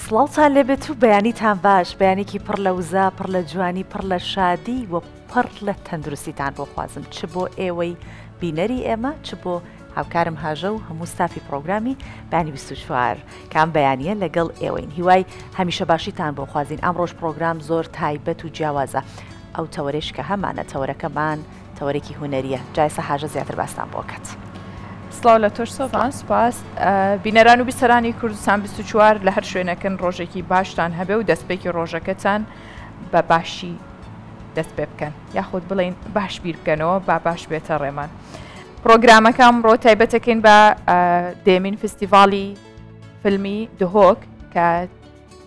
سڵاوتان لێبێت و بەیانیتان باش، بەیانێکی پڕ لە وزە، پڕ لە جوانی، پڕ لە شادی و پڕ لە تەندروستیتان بۆ خوازم، چ بۆ ئێوەی بینەری ئێمە، چ بۆ هاوکارم هاژە و هەموو ستافی پرۆگرامی بەیانی 24 کام بەیانیە لەگەڵ ئێوەین. هیوای هەمیشە باشیتان بۆ خوازین. ئەمڕۆژ پرۆگرام زۆر تایبەت و جیاوازە. ئەو تەوەرێش کە هەمانە تەوەرەکەمان تەوەرێکی هونەریە. جایسە هاژە زیاتر باستان بۆ کات. سڵاو لە تۆش سۆفان، سوپاس. بینەران و بیسەرانی کوردستان 24 لە هەر شوێنەکەن ڕۆژێکی باشتان هەبێ و دەستپێکی ڕۆژەکەتان بە باشی دەست پێ بکەن، یاخود بڵێن باش بیر بکەنەوە با باش بێتە ڕێمان. پرۆگرامەکەم ڕۆ تایبەتەکەین بە دێمین فستیڤالی فیلمی دهۆک کە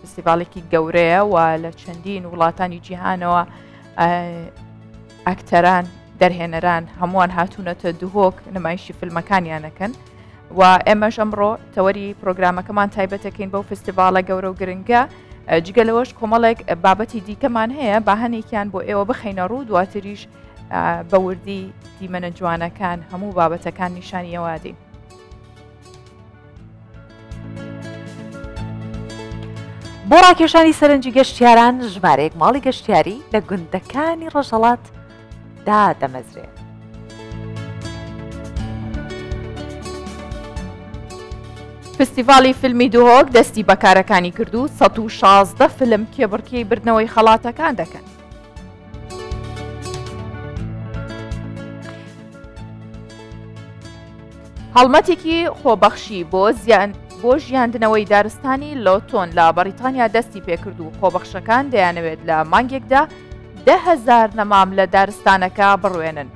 فستیڤالێکی گەورەیە و لە چەندین وڵاتانی جیهانەوە ئەکتەران دەرهێنەران هەمووان هاتوونەتە دهۆک نمایشی فیلمەکانیانەکەن و ئێمەش ئەمڕۆ تەوەری پرۆگرامەکەمان تایبەتەکەین بەو فستیڤالە گەورە و گرنگە. جگەلەوەش کۆمەڵێک بابەتی دیکەمان هەیە با هەنێکیان بۆ ئێوە بخەینە ڕوو، دواتریش بە وردی دیمەنە جوانەکان هەموو بابەتەکان نیشانیەوادین. بۆ ڕاکێشانی سەرنجی گەشتیاران ژمارەیەک ماڵی گەشتیاری لە گوندەکانی ڕۆژهەڵات دادەمەزرێت. فستیڤالی فیلمی دهۆک دەستی بەکارەکانی کردو 116 فیلم کێبڕکیی بردنەوەی خەڵاتەکان دەکەن. هەڵمەتێکی خۆبەخشی بۆ ژیاندنەوەی دارستانی لۆتۆن لە بەریتانیا دەستی پێکرد و خۆبەخشەکان دەیانەوێت لە مانگێکدا 10,000 نەمام لە دارستانەکە بڕوێنن.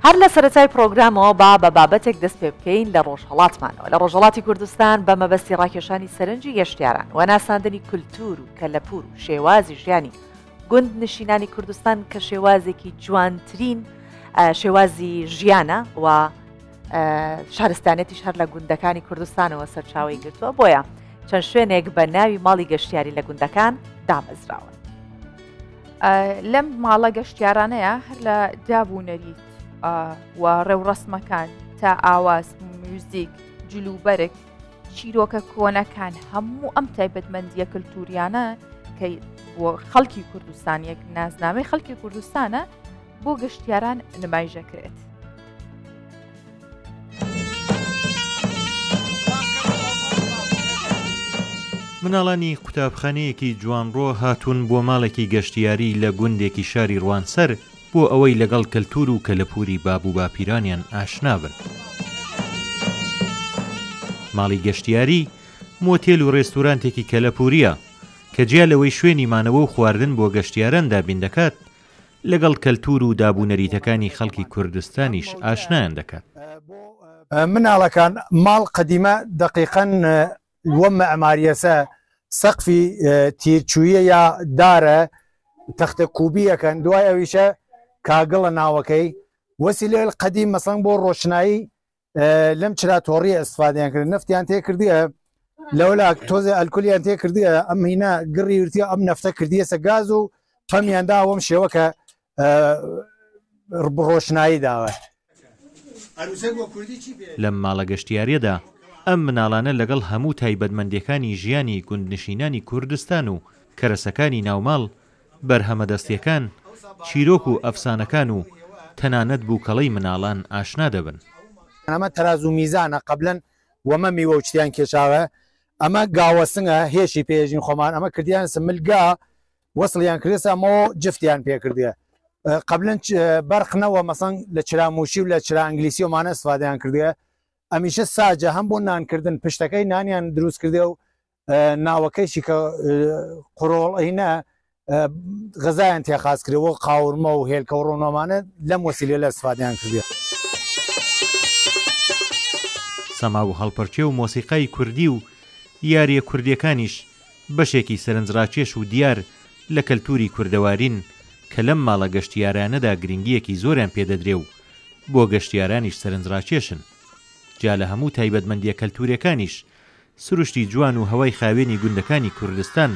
هەر لە سەرەتای پرۆگرامەوە با بە بابەتێک دەست پێ بکەین لە ڕۆژهەڵاتمانەوە لە ڕۆژهەڵاتی کوردستان بە مەبەستی ڕاکێشانی سەرنجی گەشتیاران و ناساندنی کولتور و کەلەپور و شێوازی ژیانی گوند نشینانی کوردستان کە شێوازێکی جوانترین شێوازی ژیانە و شارستانێتیش هەر لە گوندەکانی کوردستانەوە سەرچاوی گرتووە، بۆیە چەند شوێنێک بە ناوی ماڵی گەشتیاری لە گوندەکان دامەزراون. لەم ماڵە گەشتیارانەیە هەر لە دابوونەریت و ڕێوڕەسمەکان تا ئاواز، میوزیک، جلوبەرێک، چیرۆکە کۆنەکان هەموو ئەم تایبەتمەندیە کللتوریانە کە بۆ خەڵکی کوردستانیەک نازنامەی خەڵکی کوردستانە بۆ گەشتیاران نمایشەکرێت. مناڵانی قوتابخانەیەکی جوانڕۆ هاتوون بۆ ماڵێکی گەشتیاری لە گوندێکی شاری ڕوانسەر بۆ ئەوەی لەگەڵ کەلتور و کەلەپوری باب و باپیرانیان ئاشنا بن. ماڵی گەشتیاری مۆتێل و ڕێستورانتێکی کەلەپوریە کە جیا لەوەی شوێنی مانەوە و خواردن بۆ گەشتیاران دابین دەکات لەگەڵ کەلتور و دابوونەریتەکانی خەڵکی کوردستانیش ئاشنایان دەکات. مناڵەکان ماڵ قەدیمە دقیقەن وە مەعماریەسە سەقفی تیرچوویە یا دارە تەختە کوبیەکەن، دوای ئەویشە کاگڵە ناوەکەی وەسیلە قەدیم مەسەڵەن بۆ ڕۆشنایی لەم چرا تۆڕی ئەستفادەیان کرد، نفتیان تێ کردیە لەولا تۆزە ئەلکولیان تێ کردیە، ئەم هینە گڕی ورتیە ئەم نفتە کردیە سە گاز و پەمیاندا ئەوەم شێوەکە ڕۆشنایی داوە. لەم ماڵە گەشتیاریەدا ئەم مناڵانە لەگەڵ هەموو تایبەتمەندیەکانی ژیانی گوندنشینانی کوردستان و کەرەسەکانی ناوماڵ، بەرهەمەدەستیەکان، چیرۆک و ئەفسانەکان و تەنانەت بووکەڵەی مناڵان ئاشنا دەبن. ئەمە تەراز و میزانە قەبلەن وەمە میوە و چتیان کێشاوە، ئەمە گاوەسنگە هێشی پێژین خۆمان، ئەمە کردیان سملگا وەسڵیان کردێسە ئەمەوە جفتیان پێکردیە. قەبلەن بەرخنەوە مەسەڵەن لە چراموشی و لە چرا ئەنگلیسی ومانە استفادەیان کردیە. ئەمیشە ساجە هەم بۆ نانکردن پشتەکەی نانیان دروست کردێ و ناوەکەیشی کە قڕۆڵینە غەزایان تێخاز کردەوە قاورمە و هێلکە و ڕۆنۆمانە لەم وەسیلە لە استفادەیان کردێ. سەما و هەڵپەرچێ و مۆسیقای کوردی و یاریە کوردیەکانیش بەشێکی سەرنجڕاکێش و دیار لە کەلتوری کوردەوارین کە لەم ماڵە گەشتیارانەدا گرنگیەکی زۆریان پێدەدرێ و بۆ گەشتیارانیش سەرنجڕاکێشن. جا لە هەموو تایبەتمەندیە کەلتورەکانیش سروشتی جوان و هەوای خاوێنی گوندەکانی کوردستان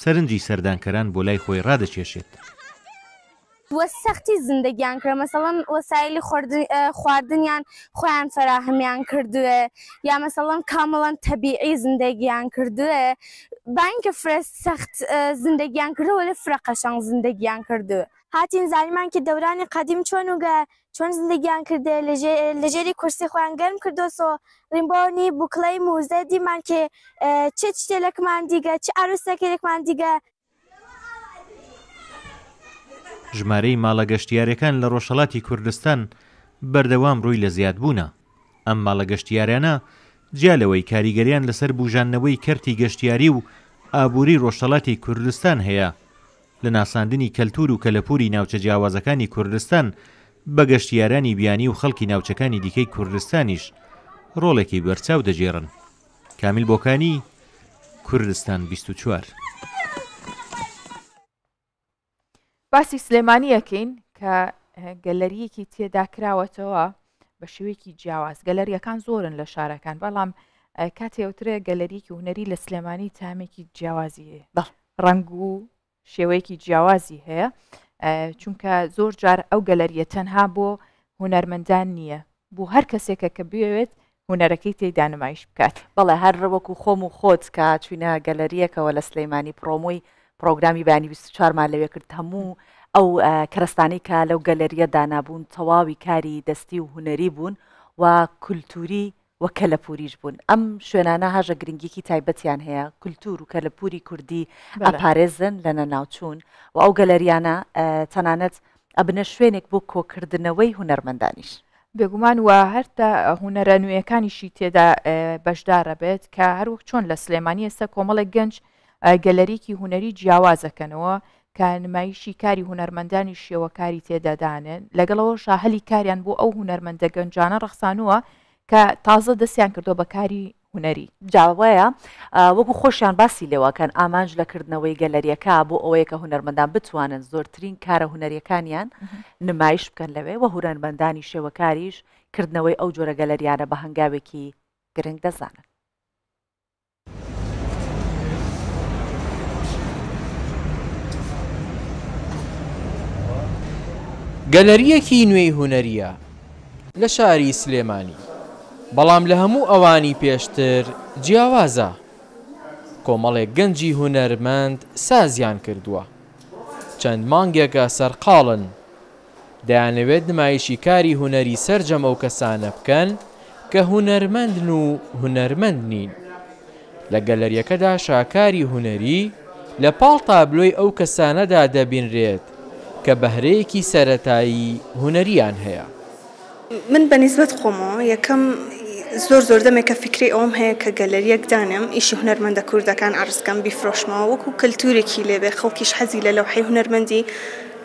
سەرنجی سەردانکەران بۆ لای خۆی ڕادەکێشێت. وەسەختی زندگیان کرد مەسەڵەن وەسایلی خواردنیان خۆیان فراهەمیان کردووە یا مەسەڵەن کامەڵەن تەبیعی زندگیان کردووە با اینکە فرە سەخت زندگیان کردووە لە فرە قەشەنگ زندگیان کردووە. هاتین زانیمان کە دەورانی قەدیم چۆن زندگیان کردێ لەژێری کورسی خۆیان گەرم کردوسۆ ڕیمبۆنی بوکڵەی موزە دیمان کە چ شتێکمان دیگە چ ئاروسەکێکمان دیگە. ژمارەی ماڵە گەشتیارەکان لە ڕۆژهەڵاتی کوردستان بەردەوام ڕووی لە زیادبوونە. ئەم ماڵە گەشتیارانە جیالەوەی کاریگەریان لەسەر بوژانەوەی کەرتی گەشتیاری و ئابووری ڕۆژهەڵاتی کوردستان هەیە لە ناساندنی کەلتور و کەلەپوری ناوچە جیاوازەکانی کوردستان بە گەشتیارانی بیانی و خەڵکی ناوچەکانی دیکەی کوردستانیش ڕۆڵێکی بەرچاو دەجێڕن. کامیل بۆکانی، کوردستان 24. باسی سلێمانی یەکەین کە گەلەریەکی تێدا کراوەتەوە بە شێوەیەکی جیاواز. گەلەریەکان زۆرن لە شارەکان بەڵام کاتێوترێ گەلەریەکی هونەری لە سلێمانی تامێکی جیاوازی هەیە، ڕنگ و شێوەیەکی جیاوازی هەیە چونکە زۆر جار ئەو گەلەریە تەنها بۆ هونەرمەندان نییە، بۆ هەر کەسێکە کە بوێت هونەرەکەی تێدا نمایش بکات. بەڵێ هەر وەکو خۆم و خۆت کە چوینە گەلەریەکەوە لە سلەیمانی پرۆمۆی پرۆگرامی بانی 24مان لەوێ کرد هەموو ئەو کەرستانی کە لەو گەلەریە دانابوون تەواوی کاری دەستی و هونەری بوون و کولتوری و کەلەپوریش بوون. ئەم شوێنانە هاژە گرنگێکی تایبەتیان هەیە، کولتور و کەلەپوری کوردی ئەپارێزن لە نەناوچوون و ئەو گەلەریانە تەنانەت ئەبنە شوێنێک بۆ کۆکردنەوەی هونەرمەندانیش. بێگومان وە هەرتا هونەرە نوێیەکانیشی تێدا بەشدارە بێت کە هەروەک چۆن لە سلێمانی ئێستا کۆمەڵێک گەنج گەلەریکی هونەری جیاوازەکەنەوە کە نمایشی کاری هونەرمەندانی شێوەکاری تێدادانێن لەگەڵەوە شاهلی کاریان بۆ ئەو هونەرمەندە گەنجانە ڕەخسانووە کە تازە دەستیان کردو بە کاری هونەری. جاوایە وەکو خۆشیان باسی لێوەکەن ئامانج لەکردنەوەی گەلەریەکە بۆ ئەوەیە کە هونەرمەندان بتوانن زۆرترین کارە هونەریەکانیان نمایش بکەن لەوێ و هونەرمەندانی شێوەکاریش کردنەوەی ئەو جۆرە گەلەریانە بە هەنگاوێکی گرنگ دەزانن. گەلەریەکی نوێی هونەریە لە شاری سلێمانی، بەڵام لە هەموو ئەوانی پێشتر جیاوازە. کۆمەڵێک گەنجی هونەرمەند سازیان کردووە، چەند مانگێکە سەرقاڵن، دەیانەوێت نمایشی کاری هونەری سەرجەم ئەو کەسانە بکەن کە هونەرمەندن و هونەرمەند نین. لە گەلەریەکەدا شاکاری هونەری لە پاڵ تابلۆی ئەو کەسانەدا دەبینرێت کە بەهرەیەکی سەرەتایی هونەریان هەیە. من بەنسبەت خۆمەوە یەکەم زۆر دەمێکە فکری ئەوم هەیە کە گەلەریەک دانم ئیشی هونەرمەندە کوردەکان ئارزکەم بیفرۆشمەوە وەکو کەلتورێکی لێبێ خەڵکیش حەزی لە لەوحەی هونەرمەندی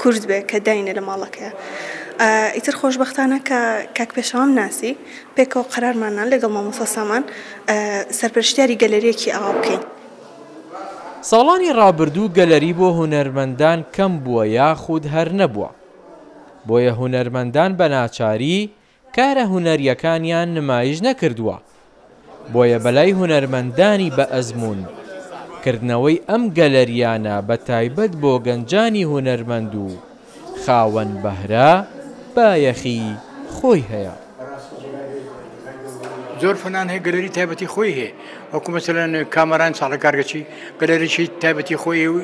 کورد بێ کە داینە لە ماڵەکە. ئیتر خۆشبەختانە کە کاک پێشەوام ناسی پێکەوە قەرارمانان لەگەڵ مامۆستا سامان سەرپەرشتیاری گەلەریەکی ئاوا بکەین. ساڵانی ڕابردوو گەلەری بۆ هونەرمەندان کەم بووە یاخود هەر نەبووە، بۆیە هونەرمەندان بە ناچاری کارە هونەریەکانیان نمایش نەکردووە. بۆیە بەلای هونەرمەندانی بە ئەزمون کردنەوەی ئەم گەلەریانە بە تایبەت بۆ گەنجانی هونەرمەند و خاوەن بەهرە بایەخی خۆی هەیە. زۆر فنان هەیە گەلەری تایبەتی خۆی هەیە، وەکو مەسەلەن کامەران ساڵە کارگەچی گەلەریی تایبەتی خۆی و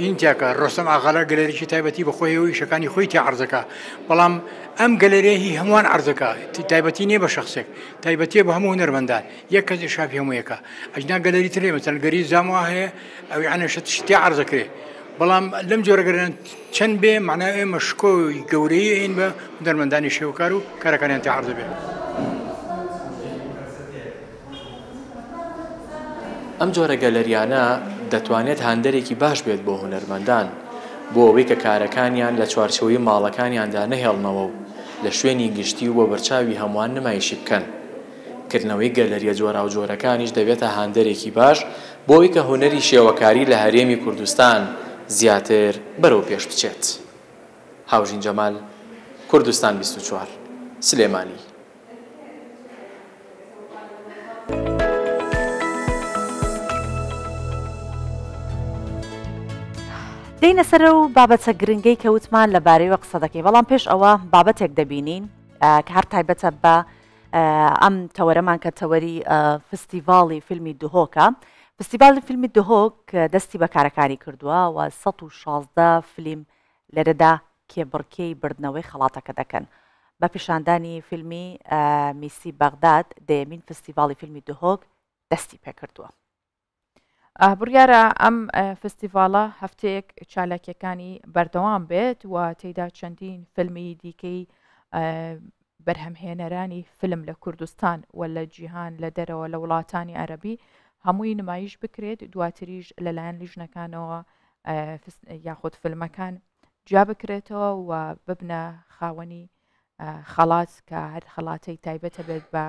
هینتیاکە ڕۆستەم ئاغالا گەلەریی تایبەتی بە خۆی و ئیشەکانی خۆی تیا عەرزەکە، بەڵام ئەم گەلەریەهی هەمووان عەرزەکە تایبەتی نییە بە شخصێک، تایبەتیە بە هەموو هونەرمەندان یەک کەس شافی هەموویەکە. ئەجنا گەلەری ترێ مەسەلەن گەری زاموا هەیە ئەو یعنی شتیا عەرزەکرێ، بەڵام لەم جۆرە گەلەریان چەند بێ معنای ئێمە شکۆی گەورەی ئین بە هونەرمەندانی شێوەکار و کارەکانیان تیا عەرزە بێ. ئەم جۆرە گەلەریانە دەتوانێت هاندەرێکی باش بێت بۆ هونەرمەندان بۆ ئەوەی کە کارەکانیان لە چوارچەوەی ماڵەکانیاندا نەهێڵنەوە و لە شوێنی گشتی و بۆ بەرچاوی هەمووان نمایشی بکەن. کردنەوەی گەلەریە جۆرا و جۆرەکانیش دەبێتە هاندەرێکی باش بۆ ئەوەی کە هونەری شێوەکاری لە هەرێمی کوردستان زیاتر بەرەو پێش بچێت. هاوژین جەمال، کوردستان 24 سلێمانی. دەینە سەر و بابەتە گرنگەی کەوتمان لەبارەیەوە قسە دەکەی بەڵام پێش ئەوە بابەتێک دەبینین کە هەر تایبەتە بە ئەم تەوەرەمان کە تەوەری فستیڤاڵی فیلمی دهۆکە. فستیڤاڵی فیلمی دهۆک دەستی بەکارەکانی کردووە و 116 فیلم لەرەدا کێبڕکێی بردنەوەی خەڵاتەکە دەکەن. بە پیشاندانی فیلمی میسی بەغداد دەیەمین فستیڤاڵی فیلمی دهۆک دەستی پێکردووە. بڕیارە ئەم فستیڤاڵە هەفتەیەک چالاکیەکانی بەردەوام بێت و تێیدا چەندین فیلمی دیکەی بەرهەمهێنەرانی فیلم لە کوردستان و لە جیهان لە دەرەوە لە وڵاتانی عەرەبی هەمووی نمایش بکرێت دواتریش لەلایەن لیژنەکانەوە یاخود فیلمەکان جیا بکرێتەوە و ببنە خاوەنی خەڵات کە هەر خەڵاتەی تایبەتە بێت بە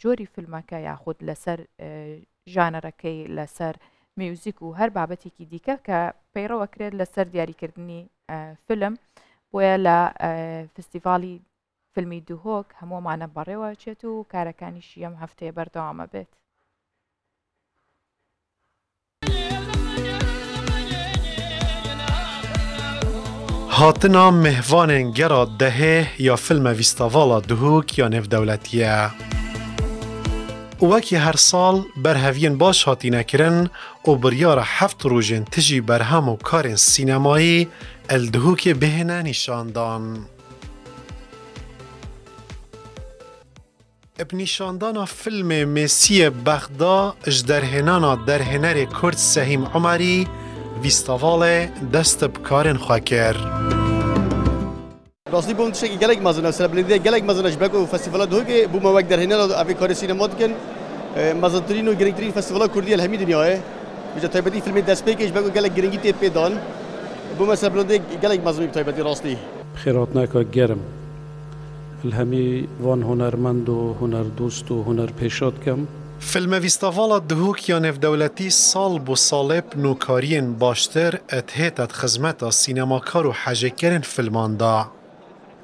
جۆری فیلمەکە یاخود لەسەر ژانەرەکەی لەسەر میوزیک و هەر بابەتێکی دیکە کە پەیڕەوەکرێت لەسەر دیاریکردنی فیلم. بۆیە لە فستیڤاڵی فیلمی دهۆک هەموومانە بەڕێوە چێت و کارەکانیشی ئەم هەفتەیە بەردەوامە بێت. هاتنا مهوانên gera dehê ya filma Vîstavaala Duhok ya Navdewletî. Wekî her sal berheviyên baş hatîne kirin û biryara heft rojên tijî berhem û karên sînemayî el Duhokê bihêne nîşandan. Bi nîşandana filmê Mesiyê Bexda ji derhênana derhênerê Kurd Sehîm Umerî Vîstavalê dest bi karên xwe kir. Rastî bûm tiştekî gelek mezin e selebrîtiya gelek mezin e ji ber ku Festîvala Duhokê bûme wek derhênera evê karê sînema dikin mezintirîn û girîngtirîn Festîvala Kurdî ya hemî dinyayê. Ji taybetî filmê destpêkê ji ber ku gelek girîngî tê pê dan bûme selebrîtiya gelek mezin bi taybetî rastî. Xêratneka germ hemî van hunermend û hunerdûst û hunerpêşat kem. Filma Vîstavaala Duhok ya Navdewletî sal bû salê nûkariyên baştir et hêt et xizmeta sînemakar û hejêkerên filman da.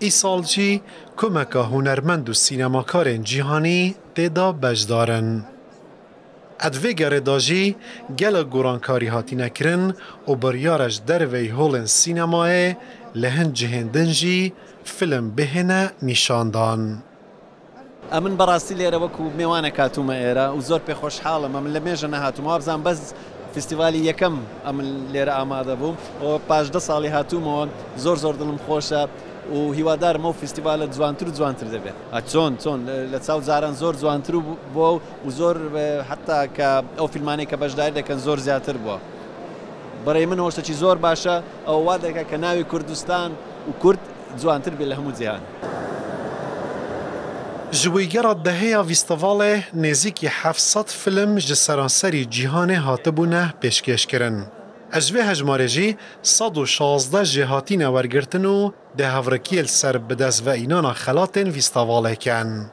Îsal jî komeka hunermend û sînemakarên cîhanî têda beşdarin. Et vê gerê da jî gelek gorankarî hatîne kirin û biryara ji derveyî holên sînemayê li hin cihên din jî film bihêne nîşandan. ئەمن بەڕاستی لێرە وەکو میوانە کاتومە ئێرە و زۆر پێ خۆشحاڵم ئەمن لە مێژە نەهاتومەوە بزان بەس فستیڤالی یەکەم ئەمن لێرە ئامادە بووم و پاش 10 ساڵی هاتوومەوە زۆر دڵم خۆشە و هیوادارم ئەو فستیڤالە جوانتر و جوانتر دەبێت. چۆن لە چاو جاران زۆر جوانتر بووە و زۆر حتا کە ئەو فیلمانەی کە بەشداری دەکەن زۆر زیاتر بووە. بەڕێی من هۆشتێکی زۆر باشە ئەو وا دەکات کە ناوی کوردستان و کورد جوانتر بێت لە هەموو جیهان. Ji wîgera dehêya Vîstavalê nêzîkî 700 film ji seranserî cîhanê hatibûne pêşkêşkirin. Ez ji vê hejmarê jî 116 jê hatîne wergirtin û di hevrekiyê li ser bidestveînana xelatên Vîstavalê ken.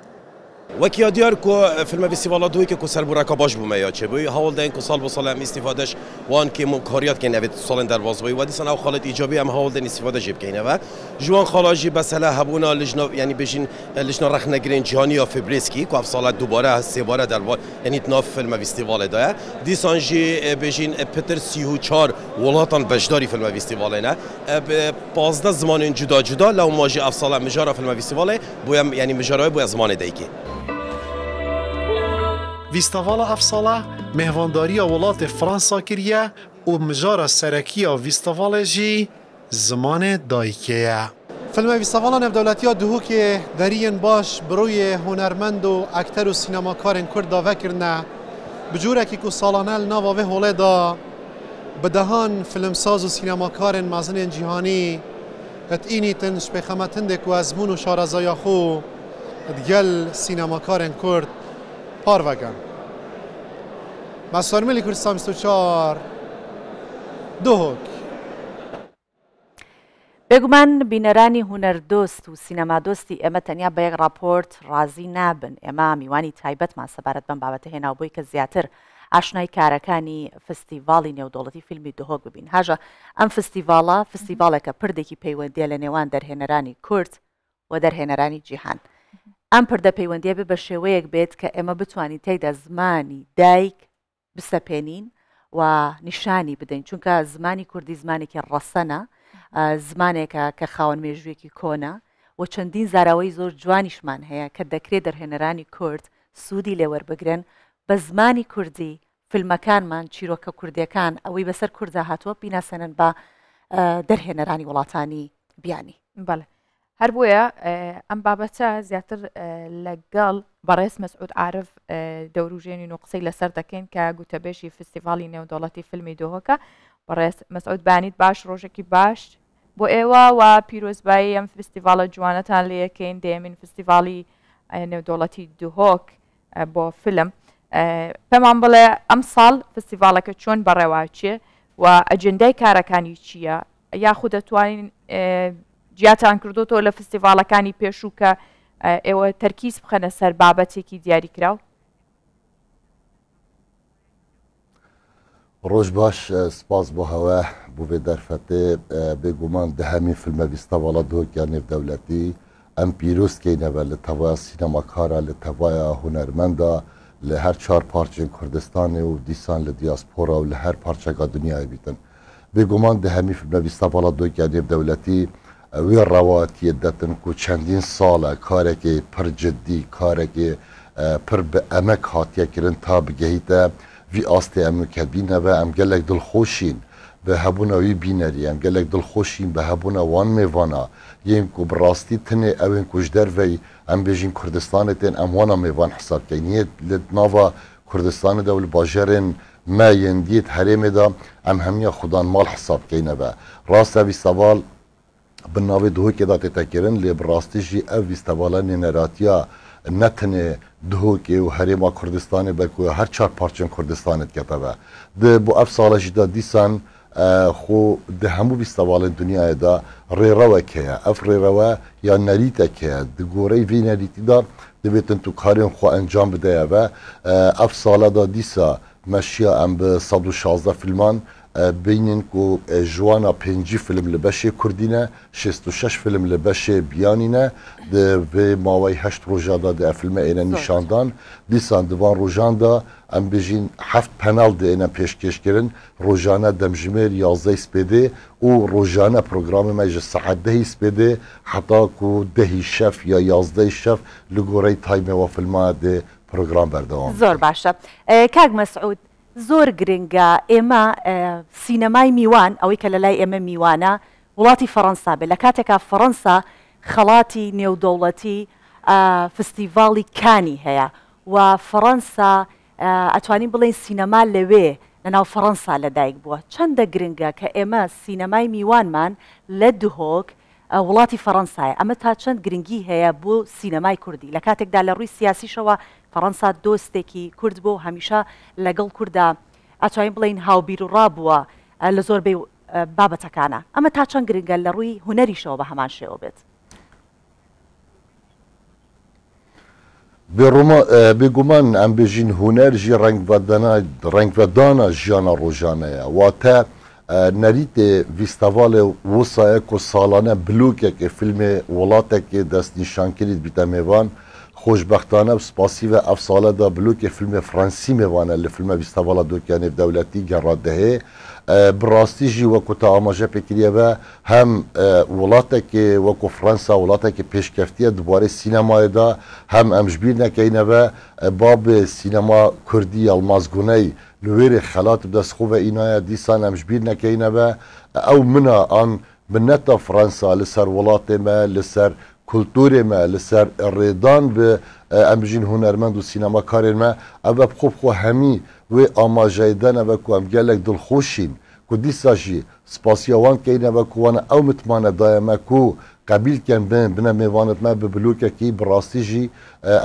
وەکییا دیار کو فیلمە فستیڤالا Duhokê ku serboreka baş bûme ya çêbûyî hewl deyin ku sal bo sal em îstîfadeş wan kêm û kariyatken evê salên derbasbûyî we dîsan ew xalet îcabî em hewl den îstîfade jê bikeyne ve ji wan xala jî besele hebûna lijna yanî bêjin lijna rexnegirên cîhanî ya Fibrêskî ku ev sala dubare sêbare derba yanî nav filma festîvalê de ye dîsan jî bêjin pitir 34 welatan beşdarî filma festîvalê ne 15 zimanên cuda cuda law ma jî ev sala mijara filma festîvalê bû em yanî mijara bû zimanê deyîkê. Vîstavala ev sala mehvandariya welatê Fransa kiriye û mijara serekiya Vîstavalê jî zimanê dayîkê ye. Filma Vîstavala Navdewletî ya Duhokê deriyên baş bi royê hunermend û ekter û sînemakarên Kurd da vekirine bi cûrekî ku salane li nava vê holê da bi dehan filmsaz û sînemakarên mezinên cîhanî etînîtin ji pêxemetindê ku ezmûn û şarezaya xwe digel sînemakarên Kurd par vekin. Mesarmilî Kurdistan 24 Duhok. بێگومان بینەرانی هونەردۆست و سینەمادۆستی ئێمە تەنیا بە یەک راپۆرت ڕازی نابن. ئێمە میوانی تایبەتمان سەبارەت بەم بابەتە هێناوبووی کە زیاتر ئاشنای کارەکانی فستیڤاڵی نێودوڵەتی فیلمی دهۆک ببین. هاژە ئەم فستیڤاڵە فستیڤاڵێکە پردێکی پەیوەندیە لە نێوان دەرهێنەرانی کورد و دەرهێنەرانی جیهان. ئەم پردە پەیوەندیە بە شێوەیەک بێت کە ئێمە بتوانین تێیدا زمانی دایک بستەپێنین و نیشانی بدەین چونکە زمانی کوردی زمانێکی ڕەسەنە زمانێکە کە خاوەن مێژوویەکی کۆنا و چەندین زاراوەی زۆر جوانیشمان هەیە کە دەکرێت دەرهێنەرانی کورد سوودی لێوەربگرن بە زمانی کوردی فیلمەکانمان چیرۆکە کوردیەکان ئەوەی بەسەر کوردە هاتووە بیناسەنن بە دەرهێنەرانی وڵاتانی بیانی. بەڵێ هەر بۆیە ئەم بابەتە زیاتر لەگەڵ بەڕێز مەسعود عارف دەوروژێنین و قسەی لەسەر دەکەین کە گوتەبێژی فستیڤاڵی نێودەوڵەتی فیلمی دۆهۆکە. بەڕێز مەسعود بانیت باش ڕۆژێکی باش بۆ ئێوە و پیرۆزبایی ئەم فستیڤاڵە جوانەتان لێ یەکەین دەیەمین فستیڤاڵی نێودەوڵەتی دۆهۆک بۆ فیلم. پێمان بڵێ ئەم ساڵ فستیڤاڵەکە چۆن بەڕێواچێ و ئەجندای کارەکانی چییە یاخود دەتوانین جیاتان کردوتەوە لە فستیڤاڵەکانی پێشوو کە ئێوە تەرکیز بخەنە سەر بابەتێکی دیاریکراو؟ ڕۆژ باش سپاس بۆ هەوە بۆ بێ دەرفەتێ بێگومان دەهەمی فیلمە فستیڤاڵە دۆهۆکیان نێودەوڵەتی ئەم پیرۆستکەینەوە لە تەوایە سینەماکارە لە تەوایە هونەرمەندە لە هەر چهار پارچەی کوردستانی و دیسان لە دیاسپۆرا و لە هەر پارچەکە دنیای بیتن بێگومان دەهەمی فیلمە فستیڤاڵە دۆهۆکیان نێودەوڵەتی وێ ڕەواتیە دەتن و چەندین ساڵە کارێکی پڕ جددی کارێکی پڕ بە ئەمەک هاتیەکردن تا بگەیتە وی ئاستی ئەمکەبینەوە ئەم gelek دڵخۆشین بە هەبوونەوەی بینەری ئەم gelek دڵخۆشین بە هەبوونە وان mêvana yên ku bi rastî tinê ew ên ku ji derveyî em bêjin Kurdistanê tên em wana mêvan hesabkeyn yê li nava Kurdistanê de li bajarên me yên dît herêmê de em hemiya xudan mal hesabkeyneve rast ev îsteval bi navê dihokê da têtekirin lê bi rastî jî ev îstevala nêneratiya ne tenê dihokê û herêma Kurdistanê be ku her çar parçên Kurdistanê diketeve di bu ev sala jî de dîsan xwe di hemû îstevalên dunyayê de rêrewek heye ev rêrewe ya nerîtek heye di gorey vê nerîtî de dibêtin tu karên xwe encam bideye ve ev sala da dîsa meşiya em bi 116 filman beynin ku jwana 5 film li beşê Kurdî ne 66 film li beşê biyanî ne di vê mawayî 8 roja da di filme êne nîşandan dîsan di van rojan da em bêjin heft penal di êne pêşkêşkirin rojane demjimêr 11 spêdê û rojane programê me ji saet 10 spêdê heta ku 10 şef ya 11 şef li gorey taymê ve filma dê program berdewam. زۆر باشە کاک مەسعود زۆر گرنگە ئێمە سینەمای میوان ئەوەی کە لە لای ئێمە میوانە وڵاتی فەڕەنسا بێت لە کاتێکا فەڕەنسا خەڵاتی نێودەوڵەتی فستیڤاڵی کانی هەیە و فەڕەنسا ئەتوانین بڵێن سینەما لەوێ لەناو فەڕەنسا لەدایک بووە چەندە گرنگە کە ئێمە سینەمای میوانمان لە دهۆک وڵاتی فەڕەنسایە ئەمە تا چەند گرنگی هەیە بۆ سینەمای کوردی لە کاتێکدا لە ڕووی سیاسیشەوە فەڕەنسا دۆستێکی کورد بۆ هەمیشە لەگەڵ کووردا ئەتوانین بڵین هاوبیر و ڕابووە لە زۆربەی بابەتەکانە ئەمە تا چەند گرنگە لە ڕووی هونەریشەوە بە هەمان شێوە بێت بێگومان ئەم بێژین هونەر ژی ڕنگڤەدانە ژیانە ڕۆژانەیە واتە نەریتێ فستیڤالê wisa ku salane blokekê filmê welatekê destnîşankirin bîte mêvan xweşbextane spasî ve ev sale da blokê filmê Fransî mêvan li filme festîvala dûrkiya nêvdewletî geradihê bi rastî jî weku te amaje pêkiriye ve hem welatekê weku Fransa welatekê pêşkeftiye dibarê sînemayê da hem em ji bîr nekeyne ve babê sînema Kurdî Yılmazguney li wêrê xelat bi destxwe înaya dîsan em ji bîr nekeyne ve ew mina an minneta Fransa li ser welatê me li ser kulturê me li ser rêdan bi em bijîn hunermend û sînemakarên me ev xwe xwe hemî wê amajeyê dene ve ku em gelek dilxweşîn ku dîsa jî spasiya wan keyne ve ku wan ew mitmane daye me ku qebîlken bine mêvanit me bi bilokekî bi rastî jî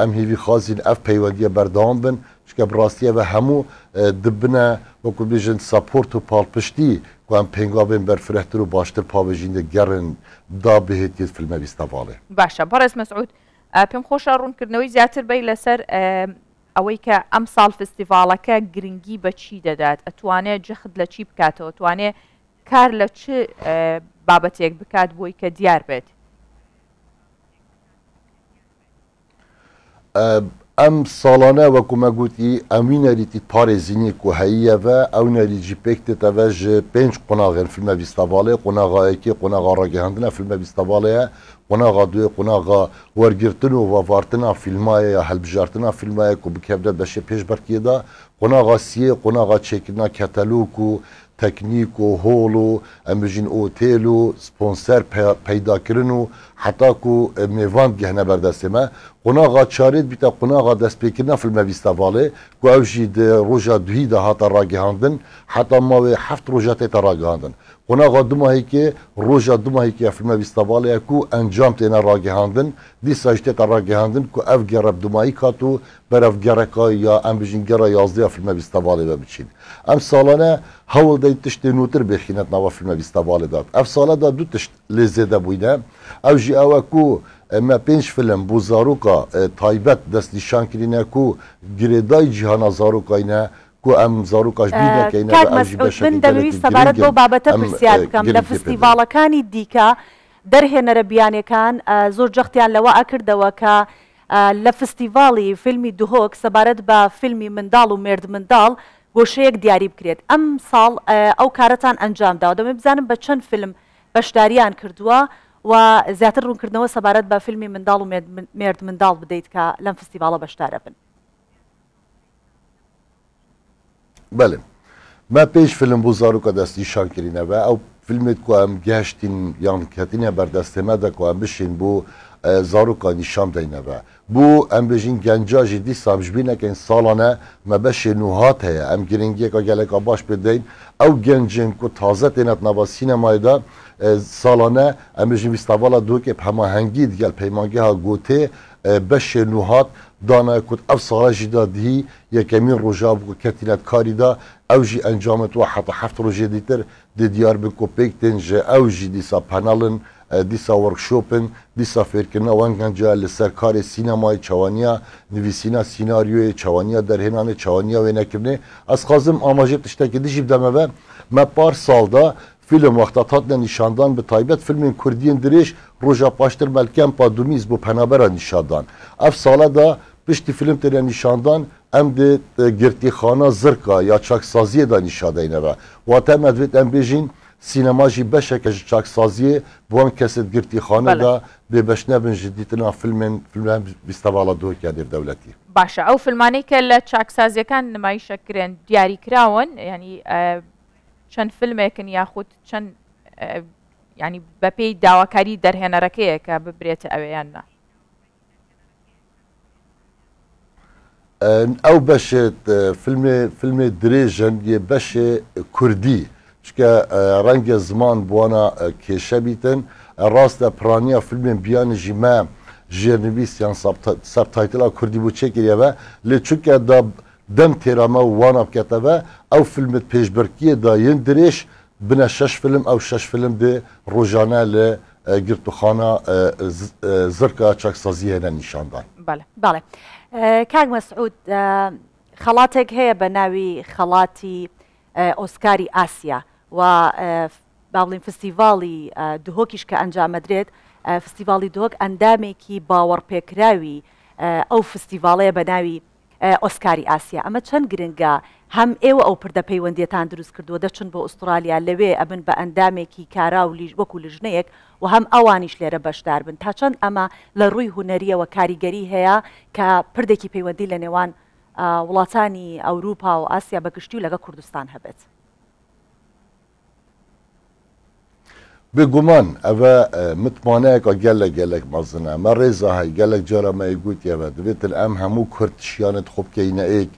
em hêvî xwazîn ev peywendiye berdewam bin çike bi rastiye ve hemû dibine weku bêjin saport û palpiştî ku em pêngavên berfirehtir û baştir pavêjîn de gerin da bihêtiye filme festîvalê. باشە بەڕێز مەسعود پێم خۆشە ڕوونکردنەوەی زیاتر بی لەسەر ئەوەی کە ئەم ساڵ فستیڤالەکە گرنگی بە چی دەدات ئەتوانێت جەخت لە چی بکاتەوە ئەتوانێت کار لە چ بابەتێک بکات بۆی کە دیار بێت ام سالانه وکو ما گوتی امین ریتی پارێزینی کو هەیە و ئەو نەریجی پێکتێتەوە ji 5 قۆناغên filme vîstevalê qonağa yekê qonağa ragihandina filme vîstevalê qonağa duê qonağa wergirtin û vavartina filmayê ya helbijartina filmayê ku bikevde beşê pêşberkiyê da qonağa siyê qonağa çêkirina ketelûk û teknîk û hol û em bijîn otêl û sponser peydakirin û heta ku mêvan gihne berdestê me qonağa çarêt bîte qonağa destpêkirina filme vîstevalê ku ew jî di roja duhî de hata ragihandin heta mavê heft roja tête ragihandin qonağa du mahîkê roja du mahîkê filme vîstevalê ku encam têne ragihandin dîsa jî tête ragihandin ku ev gereb du mahîk hat û berev gereka ya em bijîn gera yazdeya filme vîstevalê ve biçîn em salane hewl de tiştê nûtir bêxînet nava filme vîstevalê dat ev sala da du tişt lê zêde bûyne ew jî ew e ku me 5 film bû zaroka taybet destnîşan kirîne ku girêdayî cîhana zarokayî ne ku em zaroka ji bînekeyîne کاک مەسعود من دەمەویست سەبارەت بۆ بابەتە پرسیار بکەم لە فستیڤاڵەکانی دیکە دەرهێنەرە بیانەکان زۆر جەختیان لەوە ئەکردەوە کە لە فستیڤاڵی فیلمی دوهۆک سەبارەت بە فیلمی منداڵ و مێرد منداڵ گۆشەیەک دیاری بکرێت ئەم ساڵ ئەو کارەتان ئەنجامداوە دەمێ بزانم بە چەند فیلم بەشداریان کردووە و زیاتر ڕوونکردنەوە سەبارەت بە فیلمی منداڵ و مێرد منداڵ بدەیت کە لەم فستیڤاڵە بەشدارە بن بله ما 5 film bû zaroka destnîşan kirîne ve ew filmê ku em gehiştîn yan ketîne berdestê me de ku em bişîn bû zaroka nîşan deyne ve bû em bijîn genca jî dîsa ji bînekên salane me beşê nûhat heye em giringiyeka geleka baş pê deyn ew gencên ku taze têne nava sînemayê da salane em bijîn vîstevala dûkê hemahengî digel peymangeha gotê beşê nûhat dana ku ev sala jî da dihî yekemîn roja ketînetkarî da ew jî encamet wa heta heft rojê dîtir di Diyarbikir pêk tên ji ew jî dîsa panelin dîsa workshopin dîsa fêrkirina wan genca li ser karê sînemayê çawaniya nivîsîna sînaryoyê çawaniya derhênanê çawaniya wênekirinê ez xwazim amajê tiştekî dijî bideme ve me par sal da film wexta hatine nîşandan bi taybet filmên Kurdiyên dirêj roja paştir melkempa dumîz bû penabera nîşandan ev sala da piştî film têne nîşandan em dê girtîxana zirka ya çaksaziyê da nîşadeyne ve wate me divêt em bêjîn sînema jî beşeke ji çaksaziyê bi wan kesê girtîxane da bêbeşnebin ji dîtina filmên vîstevala duhokê Nêrdewletî باشە ئەو فیلمانەی کە لە چاکسازیەکان نمایشەکرێن دیاریکراون ینی چەند فیلمێکن یاخود چەند ینی بەپێی داواکاری دەرهێنەرەکەیە کە ببرێتە ئەوەیان نا ئەو بەشێت فیلمێ درێژن یê beşê Kurdî çike rengê ziman bwana kêşe bîtin rast e piraniya filmên biyanî jî me jêrnivîs yan subtitla Kurdî bû çêkiriye ve lê çuke da dem têra me wana bikete ve ew filmê pêşberkiyê da yên dirêj bine 6 film ew 6 film dê rojane li girtixana zirka çaksaziyê hene nîşandan بەڵێ کاک مەسعود خەڵاتێک هەیە بە ناوی خەڵاتی ئۆسکاری ئاسیا و باڵین فستیڤاڵی دوهۆکیش کە ئەنجامەدرێت فستیڤاڵی دۆک ئەندامێکی باوەڕپێکراوی ئەو فستیڤاڵەیە بە ناوی ئۆسکاری ئاسیا ئەمە چەند گرنگە هەم ئێوە ئەو پردە پەیوەندیەتان دروست کردووە دەچن بۆ ئوسترالیا لەوێ ئەبن بە ئەندامێکی کارا و وەکو لژنەیەک و هەم ئەوانیش لێرە بەشدار بن تا چەند ئەمە لە ڕووی هوەریەوە کاریگەری هەیە کە پردێکی پەیوەندی لە نێوان وڵاتانی ئەوروپا و ئاسیا بەگشتی و لەگە کوردستان هەبێت بێگومان ئەوە متمانەیەکە gelek gelek mezin e me rêza hey gelek cara me gotiye ve divêtin em hemû Kurd şiyanet xwe bikeyne êk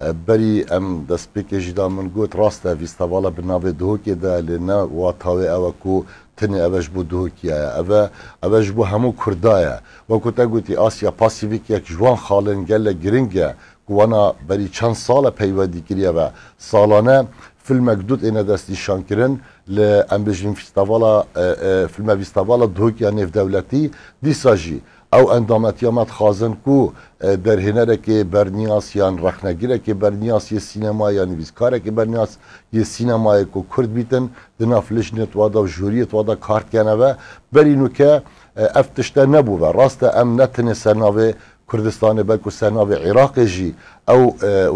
berî em destpêkê jî da min got rast e vîstevala bi navê duhokê de lê ne watawê ew ku tinê ev ji bo duhokiye ye ev ji bo hemû Kurda ye wekû te gotî Asya Pasîfîkek ji wan xalên gelek giring e ku wana berî çend sala peywendî kiriye ve salane filmek dut êne destnîşankirin li em bijîn filme vîstevala duhokiya Nêvdewletî dîsa jî ew endametiya me dixwazin ku derhênerekê berniyas yan rexnegirekê berniyas yê sînema ya nivîskarekê berniyas yê sînemayê ku Kurd bîtin di nav lijnê wada û jûriyê wada kart kene ve berî nûke ev tişte nebû ve rast e em netine ser navê کوردستان بلکو سناوی عراق جی او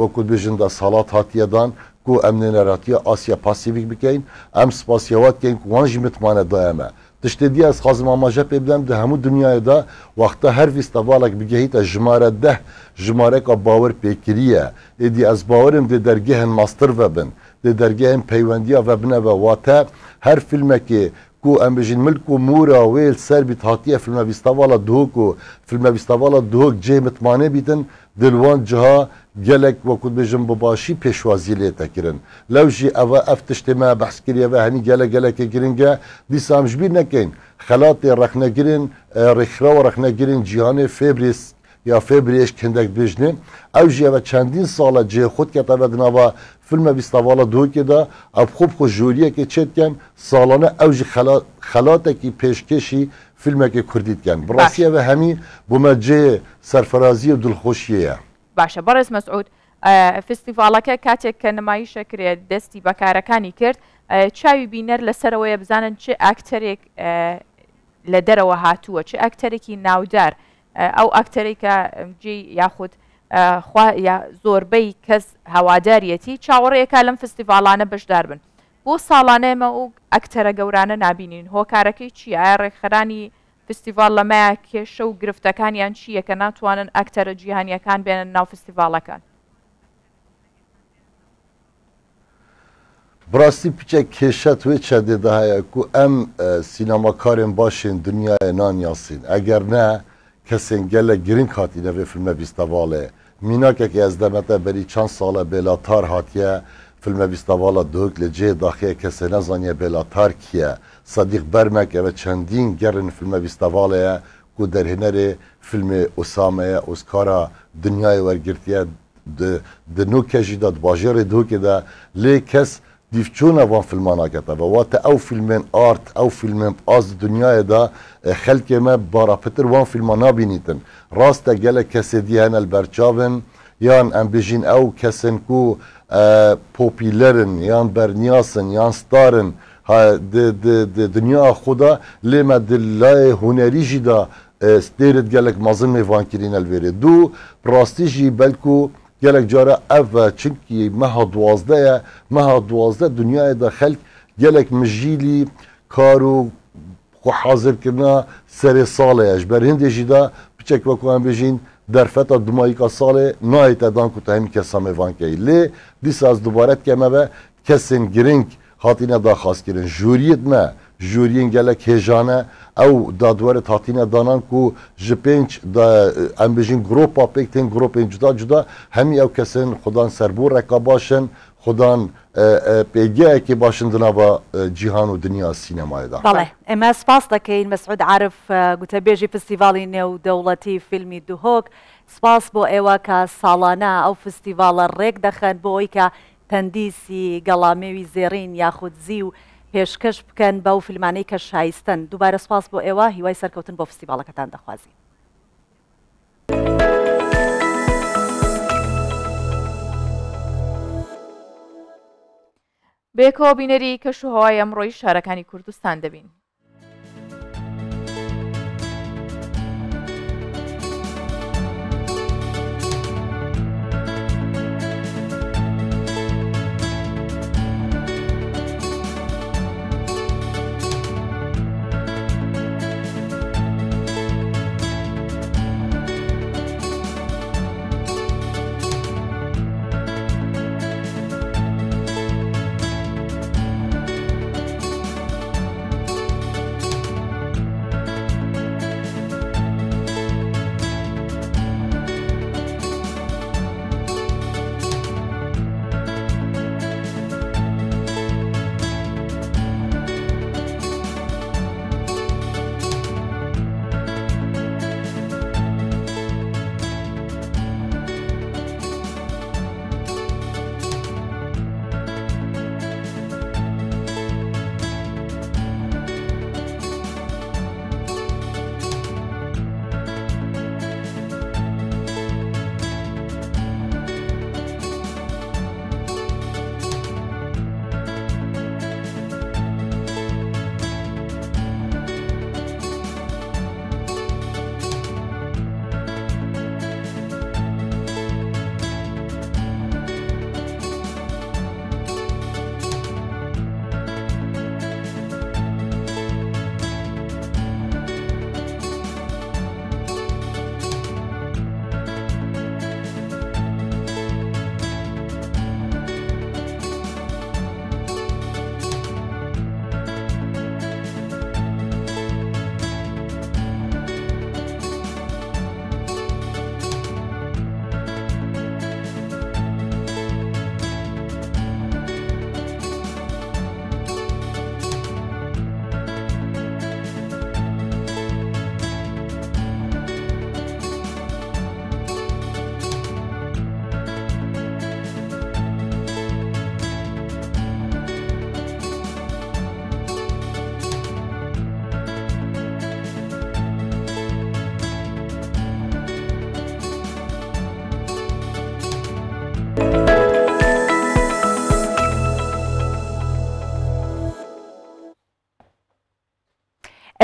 وکود بجن دا سالات هاتیه دان کو امن نراتیا آسیا پاسیفیک بکین ام سپاسیوات کین وانجی متمانه دائمه تشتدی از خازم آماجه پیبلم ده همو دنیای دا وقتا هر فیستوالک بگهیت جماره ده جماره که باور پیکریه ایدی از باورم ده درگه ماستر وبن ده درگه پیوندیا وبنه و واتا هر فیلمه که کو ام بجین ملکو مورا ویل سر بیت هاتیه فیلم فیستوالا دوکو فیلم فیستوالا دوک جه متمانه بیتن دلوان جها گلک وکود بجن بباشی پیشوازی لیتا کرن لو جی اوا افتشتی ما بحث کریه و هنی گلک گرنگه دیسا هم جبیر نکین خلات رخنه گرن رخرا و رخنه گرن جیهان فبریس یا فبریش کندک بجنه او جی اوا چندین ساله جه خود که تبدنا و فیلم بیستوالا دو که دا اب خوب جوریه که چید کن سالانه او جی خلاته که پیشکشی فیلمه که کردید کن براسیه و همی بومجه سرفرازی و دلخوشیه باشە بەڕێز مەسعود فستیڤالەکە کاتێک کە نمایشە کرێت دەستی بەکارەکانی کرد چاوی بینەر لەسەرەوەیە بزانن چه ئاکتەرێک لە دەرەوە هاتووە چه ئاکتەرێکی ناودار ئەو ئاکتەرێک کە جێ یاخود زۆربەی کەس هەواداریەتی چاوەڕێیەکە لەم فستیڤالانە بەشدار بن بۆ ساڵانەیەمە و ئەکتەرە گەورانە نابینین هۆکارەکەی چیە ئایا ڕێکخەرانی فستیڤال لەمایە کێشە و گرفتەکانیان چییە کە ناتوانن ئەکتەرە جیهانیەکان بێنن ناو فستیڤالەکان براستی پیچه کێشە توێ چەندێدا هەیە کو ئەم سینەماکارên باشên دنیایê نانیاسین ئەگەر ne kesên gelek giring hatîne vê filme bîstevalê mînakekê ez demete berî çend sala bêlatar hatiye filme bîstevala duhuk li cê daxiyê kesê nezaniye bêlatar kiye Sadiq Bermek ev çendîn gerin filme bîstevalê ye ku derhênerê filmê Usame'ye Oscara dünyayê wergirtiye di nûkê jî da di bajêrê duhukê de lê kes dîvçûna van filman nakete ve wate ew filmên art ew filmên az dünyayê da xelkê me barapitir wan filma nabînîtin rast e gelek kesê dî hene li berçavin yan em bijîn ew kesin ku popîlerin yan berniyasın yan starin dünya xuda lê me di layê hunerî jî da stêrit gelek mezin mêvankirîn elvêrê du rastî jî belku gelek cara ev çünkü meha duwazdeye meha duwazde dünyayê da xelk gelek mijîlî kar û xwe hazirkirina serê salê ye ji ber hindê jî da piçek wekû em bijîn derfeta dumayîka salê nayê te dan ku te hemî kesa mêvankeyî lê dîsa ez dubare dikeme ve kesên giring hatîne daxwazkirin jûriyet me jûriyên gelek hêjane ew dadweret hatîne danan ku ji pênc em bijîn gropa pêk tên gropên cuda cuda hemî ew kesên xudan serbûreka başin xudan pêgehekê başin di nava cîhan û dinya sînemayê da بەڵێ ئێمە سپاس دەکەین مەسعود عارف گوتەبێژی فستیڤاڵی نێودەوڵەتی فیلمی دوهۆک سپاس بۆ ئێوە کە ساڵانە ئەو فستیڤاڵە ڕێک دەخەن بۆ ئەوەی کە تەندیسی گەڵامێوی زێڕین یاخود زی و پێشکەش بکەن بەو فیلمانەی کە شایستن دووبارە سپاس بۆ ئێوە هیوای سەرکەوتن بۆ فستیڤاڵەکەتان دەخوازی بێکەوە بینەری کەش و هەوای ئەمڕۆی شارەکانی کوردستان دەبین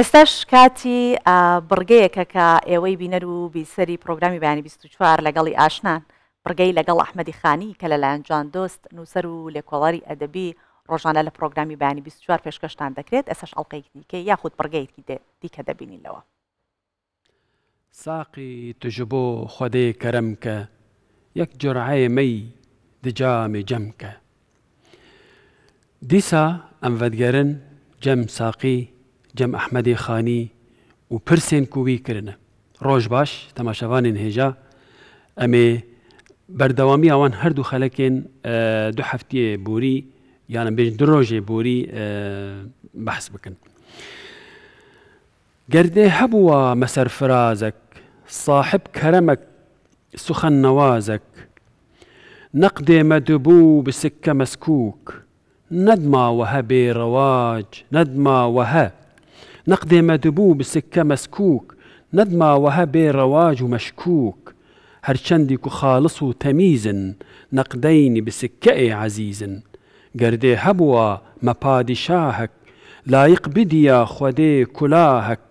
ئێستاش کاتی بڕگەیەکە کە ئێوەی بینەر و بیسەری پرۆگرامی بەیانی 24 لەگەڵی ئاشنان بڕگەی لەگەڵ ئەحمەدی خانی کە لەلایەن جان دۆست نووسەر و لێکۆڵەری ئەدەبی ڕۆژانە لە پرۆگرامی بەیانی 24 پێشکەشتان دەکرێت ئێستاش ئەڵلقەیەکی دیکە یاخود بڕگەیەکی دیکە دەبینینەوە. ساقی تجبۆ خودێ کەرەمکە یەک جرعەیە مەی دجامێ جەمکە دیسا ئەم ڤەدگەرن جەم ساقی جەم ئەحمەدی خانی و پرسێن کووی کردنە ڕۆژ باش تەماشەوانین هێژا ئەمێ بەردەوامی ئەوان هەردوو خەلەکێن دوو هەفتیە بوری یانە بێژ دو ڕۆژێ بوری بەحس بکەن. گەردێ هەبووە مەسەر فرازەک صاحب کەرەمەک سخەن نەوازەک نەقدێ مەدوبوو بسکە مەسکووک نەدماوەهە بێڕەواج نەدماوەهە نەقدێ مەدوبوو بسکە مەسکووک نەدماوەهە بێڕەواج و مەشکووک هەرچەندێک و خاڵس و تەمیزن نەقدەینی بسکەئێ عەزیزن گەردێ هەبووە مەپادیشاهەک لایق بدیە خودێ کولاهەک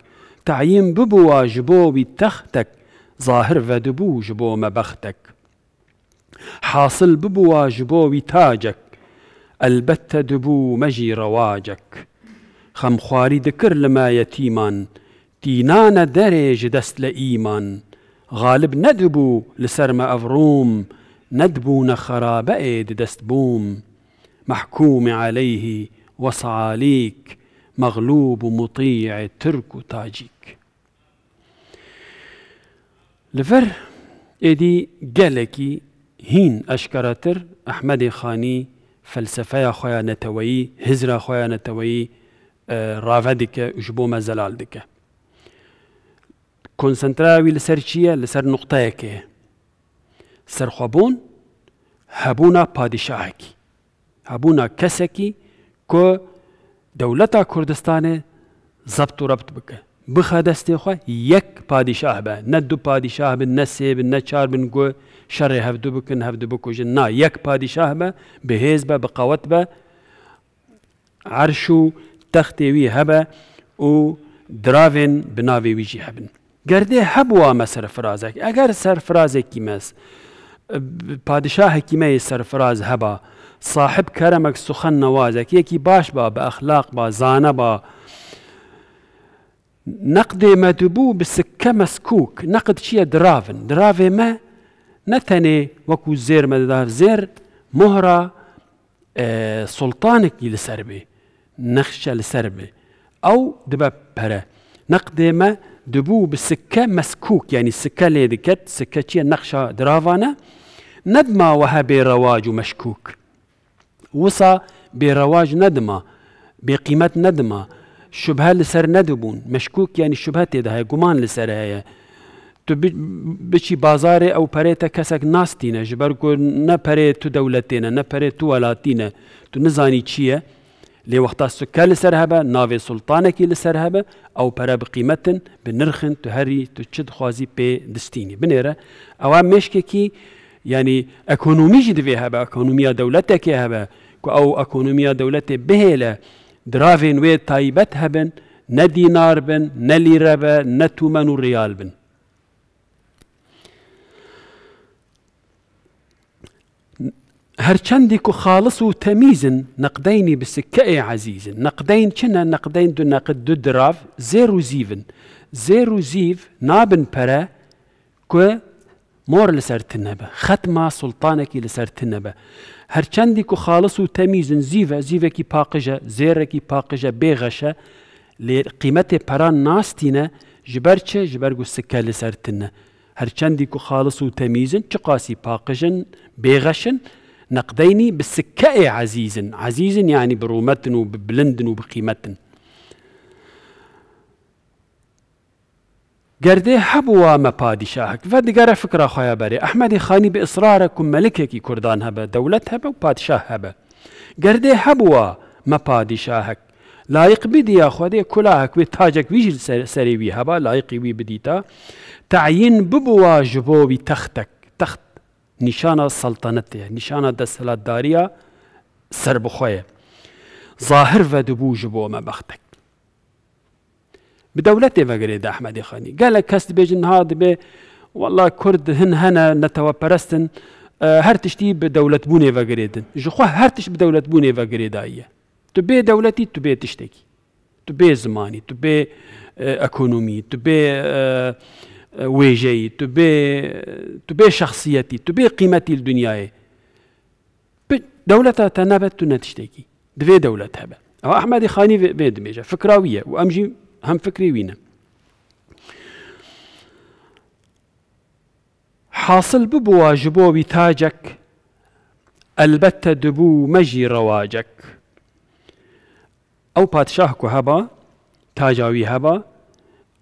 تعیین ببووە ji بۆ وی تەختەک ظاهر ڤەدبوو ji بۆ مەبەختەک حاصل ببووە ji بۆ وی تاجەک ئەلبەتە دبوو مەژی ڕەواجەک خەمخواری دکرد لە مایەتیمان تینانە دەرێ ji دەست لە ئیمان غالب نەدبوو لەسەر مە ئەڤڕووم نەدبوونە خەرابەئێ دەست بووم محكوم عليه وصعاليك مغلوب مطيع ترك تاجيك لفر ايدي قالكي هين اشكرتر احمد خاني فلسفه خويا نتوي هزرا خويا نتوي رافدك جبو مزلال دك كونسنتراوي لسرچيه لسر نقطه سر خبون هبونا پادشاهكي هبونا کەسێکی کۆ دەوڵەتا کوردستانê زەبت و ڕەبت بکە بخە دەستێ خۆ یەک پادیشاه بە نە دوو پادیشاه بن نە سێ بن نە چار بن گۆ شەڕێ هەفتوو بکن هەفتوو بکوژن نا یەک پادیشاه بە بەهێز بە بقەوەت بە عەرش و تەختێوی هەبە و دراوێن بناوێ ویژی هەبن گەردێ هەبووە مە سەرفرازێک ئەگەر سەرفرازێکی مەس پادشاهێکی مەی سەرفراز هەبە صاحب كرمك سخن نوازك يكي باش با بأخلاق با زانة با نقد مدبو بسكة مسكوك نقد شيء درافن ما نتني وكو زير مداف زير مهرة سلطانك لسربي نخشى لسربي أو دبا برا نقد ما دبو بسكة مسكوك يعني السكة اللي دكت سكة شيء نخشى درافانا ندما وهبي رواج ومشكوك وصا برواج ندمة بقيمة ندمة شبهة لسر ندبون مشكوك يعني شبهة تدها قمان لسر هيا تو بشي بازاري او بريتا كسك ناستينا جبركو نا بريتو دولتينا نا بريتو ولاتينا تو نزاني چيه لي وقتا السكا لسر هبا نافي سلطانكي لسر هبا او برا بقيمة بنرخن تهري تشد خوازي بي دستيني بنيرا اوام مشككي يعني اكونومي جد فيها با اكونوميا دولتك هبا او اكونوميا دولتي بهلا درافين وي تايبت هبن نا دينار بن نا ليره بن نا تومن ريال بن هرچندك خالص وتميزن نقديني بسكئ عزيز نقدين كنا نقدين دو نقد دو دراف زيرو زيفن زيرو زيف نابن برا كو مور لسر تنبه ختمة سلطانك لسر تنبه هرچندك خالص وتميزن زيفة كي باقجة زيرة كي باقجة بيغشة لقيمته بران ناستينة جبرچه جبرگو سكة لسر تنه هرچندك خالص وتميزن چقاسي باقجن بيغشن نقديني بالسكة عزيز يعني برومتن وببلندن وبقيمتن گردێ هەبووە مە پادیشاهک و دیگەرە فکرە خۆیان بەرێ ئەحمەدی خانی بە ئیسرارێک و مەلکێکی کوردان هەبە دەوڵەت هەبە و پادشاه هەبە گردێ هەبووە مە پادیشاهک لایق بدیە خودێ کولاهک وێ تاجێک ویژ سەرێوی هەبە لایقی وی بدیتە تعیین ببووە ji بۆ وی تەختێک تەخت نیشانە سەڵتەنەتێ نیشانە دەسەڵاتداریە سەر بخۆیە ظاهر ڤەدبوو ji بۆ مەبەختێک بدولتي فقريد أحمد خاني قال كاست بيجن هذا بي والله كرد هنا نتوا برستن هر تشتي بدولة بوني فقريدن جخوا هر تش بدولة بوني فقريداية تبي دولتي تبي تشتكي تبي زماني تبي اكونومي تبي ويجي تبي شخصيتي تبي قيمتي الدنياي دولتها تنبت تشتكي دفي دولتها بقى أو أحمد خاني بيد ميجا فكراوية وأمجي هم فكري وينا حاصل ببو واجبو بتاجك البتة دبو مجي رواجك أو بادشاهكو هبا تاجاوي هبا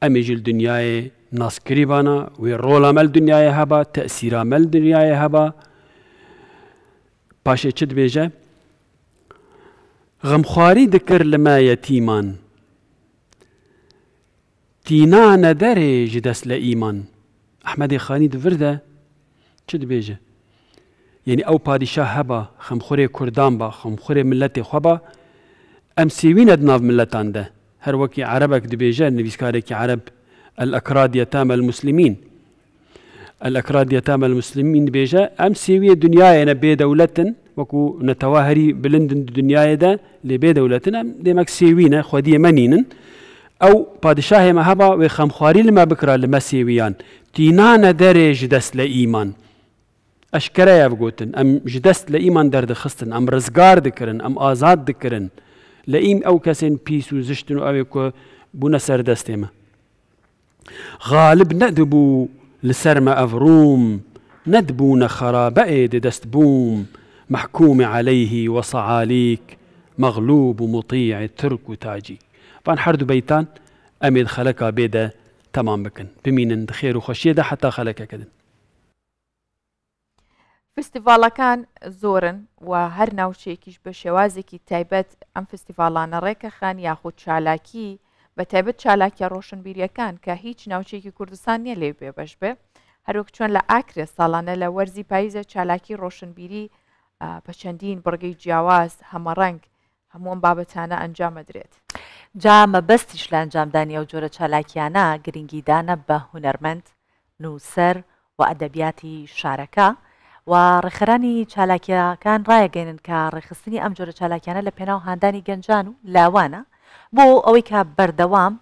أميجي الدنياي ناس كريبانا ويرولا مال دنياي هبا تأثيرا مال دنياي هبا باشي چد بيجا غمخواري دكر لما يتيمان تينا ندري جدس لإيمان أحمد خاني دفرده چد بيجا يعني أو بادشاه هبا خمخوري كردان با خمخوري ملتي خبا أم سيوين أدناف ملتان ده هر وكي عربك دبيجا نبيسكاريكي عرب الأكراد يتامى المسلمين الأكراد يتامى المسلمين بيجا أم سيوية دنياي أنا بي دولة وكو نتواهري بلندن دنياي ده لبي دولة أم ديمك سيوين خودية منين أو بادشاه ما هبا وخمخواري لما بكرا لما سيويان تينانا داري جدس لإيمان أشكرا يفقوتن أم جدس لإيمان درد خستن أم رزقار دكرن أم آزاد دكرن لئيم أو كسين بيسو زشتنو أو يكو بونا سردستيما غالب ندبو لسرما أفروم ندبون خرابئ دستبوم محكوم عليه وصعاليك مغلوب مطيع ترك تاجي فان حردو بيتان أميد خلقا بيدا تمام بكن بمين دخير وخشيدا حتى خلقا كدن فستیڤالەکان زۆرن و هەر ناوچەیەکیش بە شێوازێکی تایبەت ئەم فستیڤالانە ڕێکەخان یاخود چالاکی بە تایبەت چالاکیە ڕۆشنبیریەکان کە هیچ ناوچەیەکی کوردستان نییە لێ بێبەش بێ هەروەک چۆن لە ئاکرێ ساڵانە لە وەرزی پاییزە چالاکی ڕۆشنبیری بە چەندین بڕگەی جیاواز هەمەڕەنگ هەمووم بابەتانە ئەنجامەدرێت جا مەبەستیش لە ئەنجامدانی ئەو جۆرە چالاکیانە گرنگیدانە بە هونەرمەند نووسەر و ئەدەبیاتی شارەکە و ڕێخەرانی چالاکیەکان ڕایەگەێنن کە ڕێخستنی ئەم جۆرە چالاکیانە لە پێناو هاندانی گەنجان و لاوانە بۆ ئەوەی کە بەردەوام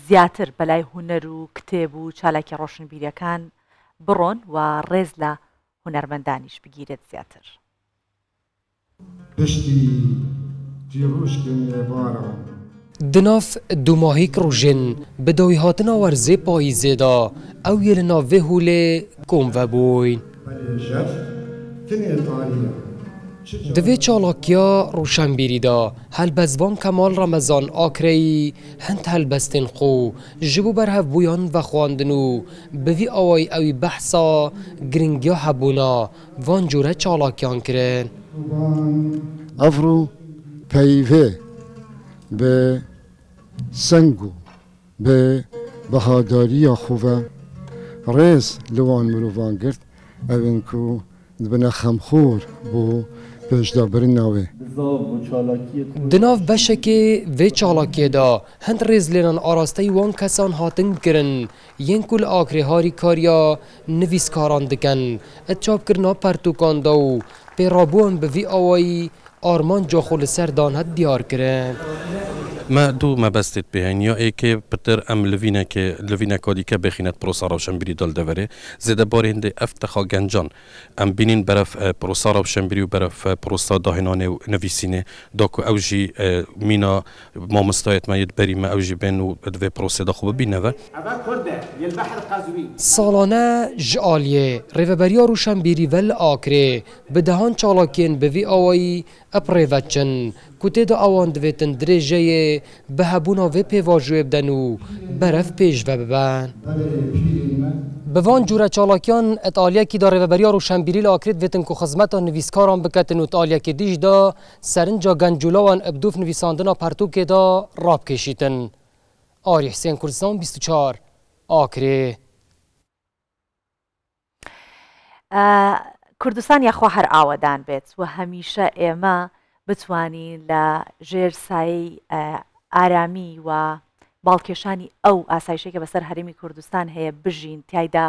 زیاتر بەلای هونەر و کتێب و چالاکی ڕۆشنبیریەکان بڕۆن و ڕێز لە هونەرمەندانیش بگیرێت زیاتر. دناف دوماهیک روژن بدوی هاتنا ورزه پاییزه دا او یل ناوه هوله کم و بوین دوی چالاکیا روشنبیری دا هلبزوان کمال رمضان آکری هند هلبستن خو جبو بر هف بویان و خواندنو بوی آوای اوی بحثا گرنگیا هبونا وان جوره چالاکیان کرن افرو پیوه به سنگو به بهاداری خوبه ریز لوان مروان گرد اوین کو دبنا خمخور بو پشدا برناوه دناف بشکه و چالاکی دا هند ریز لینن آراسته وان کسان هاتن کرن ین کل آکری هاری کاریا نویسکاران دکن اتچاب کرنا پرتوکان داو پیرابوان بوی آوائی آرمان جاخول سردان هد دیار کرن ما دو ما بستت بهن یا ای که بتر ام لوینا کادی که بخینت پروسا روشنبیری دال دوره زده بارنده افتخا گنجان ام بینین برف پروسا روشنبیری و برف پروسا داهنانه و نویسینه داکو اوجی مینا ما مستایت ما ید بری ما اوجی بین و دوی پروسا دا خوب بینه و سالانه جالیه ریوبریا روشنبیری ول آکره بدهان چالاکین بوی آوایی اپریوچن کتی دا آوان دویتن درجه به هبونا و پیواجوی بدن و برف پیش و ببن بوان جوره چالاکیان اتالیا کی داره و بریا روشنبیری لاکرید ویتن که خدمت نویسکاران بکتن و اتالیا کی دیش دا سرنجا گنجولاوان ابدوف نویساندنا پرتوک دا راب کشیتن آری حسین کردستان 24 آکری کوردستان یاخوا هەر ئاوەدان بێت و هەمیشە ئێمە بتوانین لە ژێر سایەی ئارامی و باڵکێشانی ئەو ئاسایشێکە بەسەر هەرێمی کوردستان هەیە بژین تایدا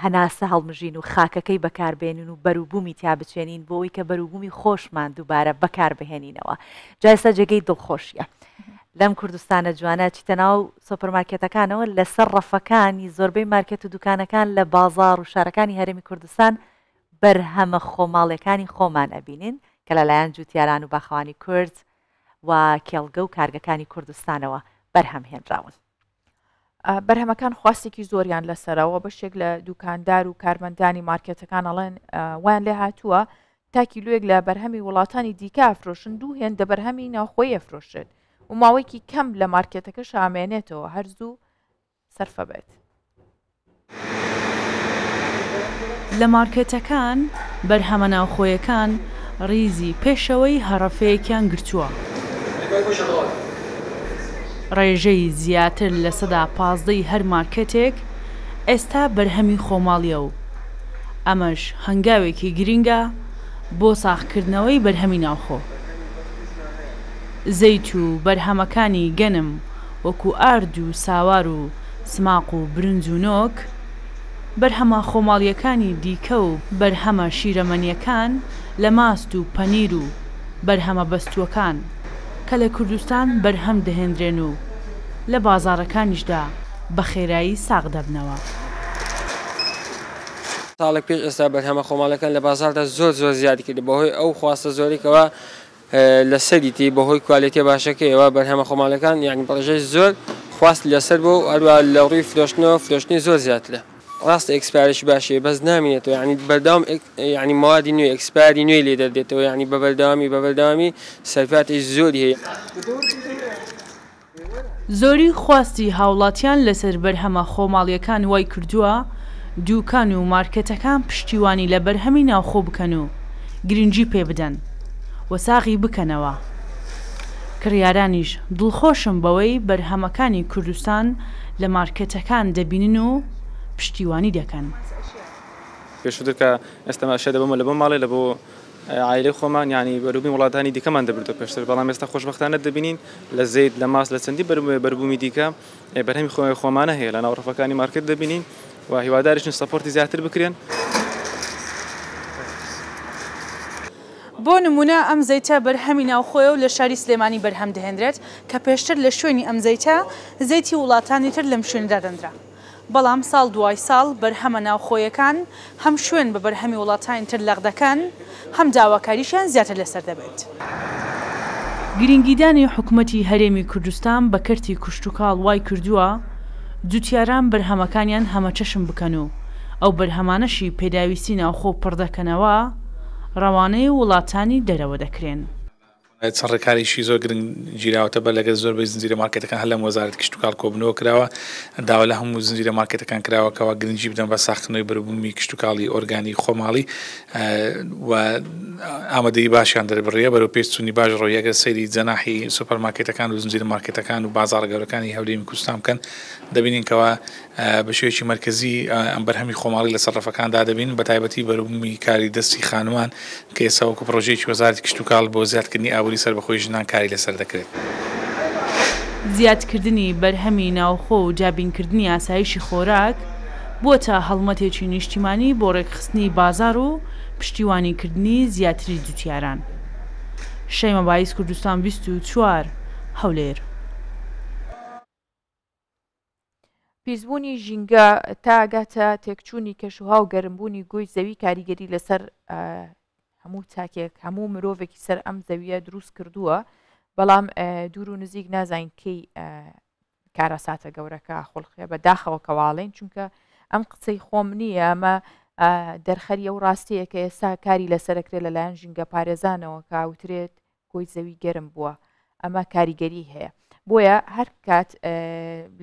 هەناسە هەڵمژین و خاکەکەی بەکاربێنین و بەروبوومی تیا بچێنین بۆ ئەوی کە بەروبوومی خۆشمان دووبارە بەکاربهێنینەوە جایسە جێگەی دڵخۆشیە لەم کوردستانە جوانە چیتە ناو سۆپەرمارکێتەکانەوە لەسەر ڕەفەکانی زۆربەی مارکێت و دوکانەکان لە بازاڕ و شارەکانی هەرێمی کوردستان بەرهەمە خۆماڵیەکانی خۆمان ئەبینین کە لەلایەن جوتیاران و باخەوانی کورد و کێڵگە و کارگەکانی کوردستانەوە بەرهەم هێنراون. بەرهەمەکان خواستێکی زۆریان لەسەرەوە بەشێک لە دوکاندار و کارمەندانی مارکێتەکان ئەڵێن ویان لێ هاتووە تا کیلوێک لە بەرهەمی وڵاتانی دیکە ئەفرۆشن دوو هێندە بەرهەمی ناوخۆی ئەفرۆشێت و ماوەیەکی کەم لە مارکێتەکە شامێنێتەوە هەرزوو سەرفە بێت. لە مارکێتەکان بەرهەمە ناوخۆیەکان ڕیزی پێشەوەی هەڕەفەیەکیان گرتووە. ڕێژەی زیاتر لە 15% هەر مارکێتێک ئێستا بەرهەمی خۆماڵیە و ئەمەش هەنگاوێکی گرینگە بۆ ساختکردنەوەی بەرهەمی ناوخۆ. زەیت و بەرهەمەکانی گەنم وەکو ئارد و ساوار و سماق و برنج و نۆک، بەرهەمە خۆماڵیەکانی دیکە و بەرهەمە شیرەمەنیەکان لە ماست و پەنیر و بەرهەمە بەستووەکان کە لە کوردستان بەرهەم دەهێنرێن و لە بازاڕەکانیشدا بە خێرایی ساغ دەبنەوە. ساڵێک پێش ئێستا بەرهەمە خۆماڵەکان لە بازاردا زۆر زیادی کرد بەهۆی ئەو خواستە زۆریکەوە لە سەریتی بەهۆی کوالیتێ باشەکەیەوە بەرهەمە خۆماڵەکان یعنی بەڕێژەی زۆر خواست لەسەر بۆ هەروە لە ڕووی فرۆشتنەوە فرۆشتنی زۆر زیاترە. ڕاستە ئەکسپایرێکی باشەیە بەس نامێنێتەوە یعنی بەردەوام یعنی موادی نوێ ئەکسپایری نوێی لێ دەردێتەوە یعنی بەبەردەوامی سەرفاتی زۆری هەیە. زۆری خواستی هاوڵاتیان لەسەر بەرهەمە خۆماڵیەکان وای کردووە دوکان و مارکێتەکان پشتیوانی لە بەرهەمی ناوخۆ بکەن و گرنگی پێ بدەن و ساغی بکەنەوە. کڕیارانیش دڵخۆشم بەوەی بەرهەمەکانی کوردستان لە مارکێتەکان دەبینن و پشتیوانی دەکەن. پێشتر کە ئێستا شە دەبمە لە بۆ ماڵێ لە بۆ عایلەی خۆمان ینی بەروبوومی وڵاتانی دیکەمان دەبردو پێشتر بەڵام ئێستا خۆشبەختانە دەبینین لە زەید لە ماست لە چەندی بەربوومی دیکە بەرهەمی خۆمانە هەیە لە ناوڕەفەکانی مارکت دەبینین و هیواداریشن سەپۆرتی زیاتر بکرێن. بۆ نمونە ئەم زەیتە بەرهەمی ناوخۆیە و لە شاری سلێمانی بەرهەم دەهێنرێت کە پێشتر لە شوێنی ئەم زەیتە زەیتی وڵاتانی تر لەم شوێندا دەندرا. بەڵام ساڵ دوای ساڵ بەرهەمە ناوخۆیەکان هەم شوێن بە بەرهەمی وڵاتانی تر لەغدەکەن هەم داواکاریشیان زیاتر لەسەر دەبێت. گرنگیدانی حکوومەتی هەرێمی کوردستان بە کەرتی کوشتتوکاڵ وای کردووە جوتیاران بەرهەمەکانیان هەمە چەشم بکەن و ئەو بەرهەمانەشی پێداویستی ناوخۆ پڕدەکەنەوە ڕەوانەی وڵاتانی دەرەوە دەکرێن. چەند ڕێکاریشی زۆر گرنگ گیراوەتە بە لەگەڵ زۆربەی زنجیرە مارکێتەکان هەر لەم وەزارەت کشتتوکاڵ کۆبنەوە کراوە داوا لە هەموو زنجیرە مارکێتەکان کراوەکەەوە گرنگی بدەن بە ساختنەوەی بەربوومی کشتتوکاڵی ئۆرگانی خۆماڵی و ئامادەی باشیان دەربڕیە بەرەو پێچوونی باش ڕۆیەگە سەیری جەناحی سوپەرمارکێتەکان و زنجیرە مارکێتەکان و بازاڕە گەورەکانی هەولێری کوردستان بکەن دەبینین کەەوە بە شێوەیەکی مرکزی ئەم بەرهەمی خۆماڵی لە سەرڕەفەکاندا دەبین بە تایبەتی بەربوومی کاری دەستی خانومان کە ئێستا وەکو پرۆژەیەکی وەزارەتی کشتتوکاڵ بۆ زیادکردنی ئاوری سەر بەخۆی ژنان کاری لەسەر دەکرێت. زیادکردنی بەرهەمی ناوخۆ و جابینکردنی ئاسایشی خۆراک بووە هەڵمەتێکی نیشتیمانی بۆ ڕێکخستنی بازار و پشتیوانیکردنی زیاتری دوتیاران. شەیمە بایس کوردستان 24 هەولێر. پیسبوونی ژینگە تا ئاگاتە تێکچوونی کەشوها و گەرمبوونی گۆی زەوی کاریگەری لەسەر هەموو تاکێک هەموو مرۆڤێکی سەر ئەم زەویە دروست کردووە بەڵام دوور و نزیک نازین کەی کارەساتە گەورەکە خۆڵخێ بەداخەوە کەواڵێن چونکە ئەم قسەی خۆم نییە ئەمە دەرخەریە و ڕاستەیە کە ئێستا کاری لەسەرەکرێت لەلایەن ژینگە پارێزانەوە کاوترێت گۆی زەوی گەرم بووە ئەمە کاریگەری هەیە بۆیە هەر کات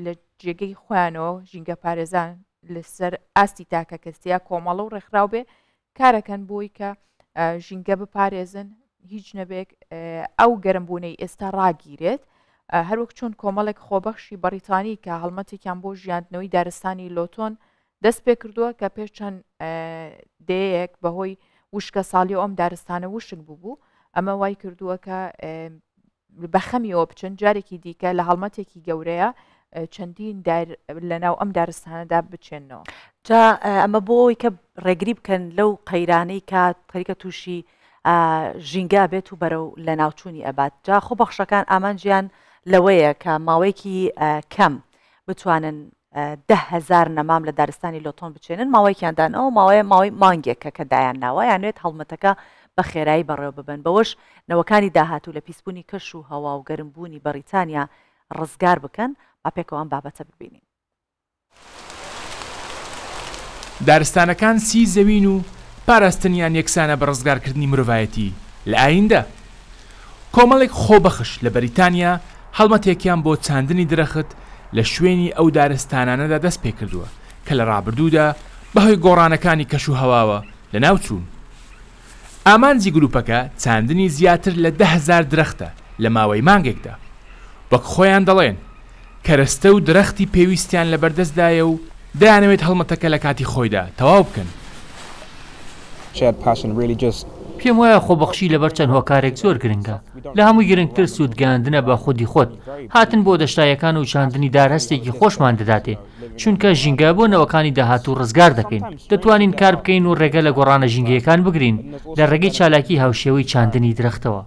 لە جێگەی خۆیانەوە ژینگە پارێزان لەسەر ئاستی تاکە کەستیا کۆمەڵە و ڕێکخراو بێ کارەکەن بۆی کە ژینگە بپارێزن هیچ نەبێک ئەو گەرمبوونەی ئێستا ڕاگیرێت هەروەک چۆن کۆمەڵێک خۆبەخشی بەریتانی کە هەڵمەتێکیان بۆ ژیاندنەوەی دارستانی لۆتۆن دەست پێ کردووە کە پێش چەند دەیەک بەهۆی وشکە ساڵی ئەم دارستانە وشک بوو ئەمە وای کردووە کە بەخەمیەوە بچن جارێکی دیکە لە هەڵمەتێکی گەورەیە چەندین لە ناو ئەم دارستانەدا بچێنەوە. جا ئەمە بۆی کە ڕێگری بکەن لەو قەیرانەی کات خەریکە تووشی ژینگە بێت و بەرەو لە ناوچوونی ئەبات. جا خۆ بەخشەکان ئامانجیان لەوەیە کە ماوەیەکی کەم بتوانن 10,000 نەمام لە دارستانی لۆتۆن بچێنن ماوەیەکیاندانەوە ماوەی مانگێکە کە دایان ناوە یانوێت هەڵمەتەکە بە خێرایی بەڕێوە ببن بەوەش نەوەکانی داهاتوو لە پیسبوونی کەش و هەوا و گەرمبوونی بەریتانیا ڕزگار بکەن با پێکەوە ئەم بابەتە ببینین. دارستانەکان سی زەوین و پاراستنیان یەکسانە بە ڕزگارکردنی مرۆڤایەتی لە ئایندە. کۆمەڵێک خۆبەخش لە بەریتانیا هەڵمەتێکیان بۆ چاندنی درەخت لە شوێنی ئەو دارستانانەدا دەست پێ کردووە کە لە ڕابردوودا بەهۆی گۆڕانەکانی کەش و هەواوە لە ناوچوون. ئامانجی گروپەکە چاندنی زیاتر لە 10,000 درەختە لە ماوەی مانگێکدا. وەک خۆیان دەڵێن کەرەستە و درەختی پێویستیان لە بەردەستدایە و دەیانەوێت هەڵمەتەکە لە کاتی خۆیدا تەواو بکەن. پێم وایە خۆبەخشی لەبەر چەند هۆکارێک زۆر گرنگە لە هەمووی گرنگتر سوودگەاندنە بە خودی خۆت هاتن بۆ دەشتایەکان و چاندنی دارهەستێکی خۆشمان دەداتێ چونکە ژینگە بۆ نەوەکانی داهاتوو ڕزگار دەکەین دەتوانین کار بکەین و ڕێگە لە گۆڕانە ژینگەیەکان بگرین لە ڕێگەی چالاکی هاوشێوەی چاندنی درەختەوە.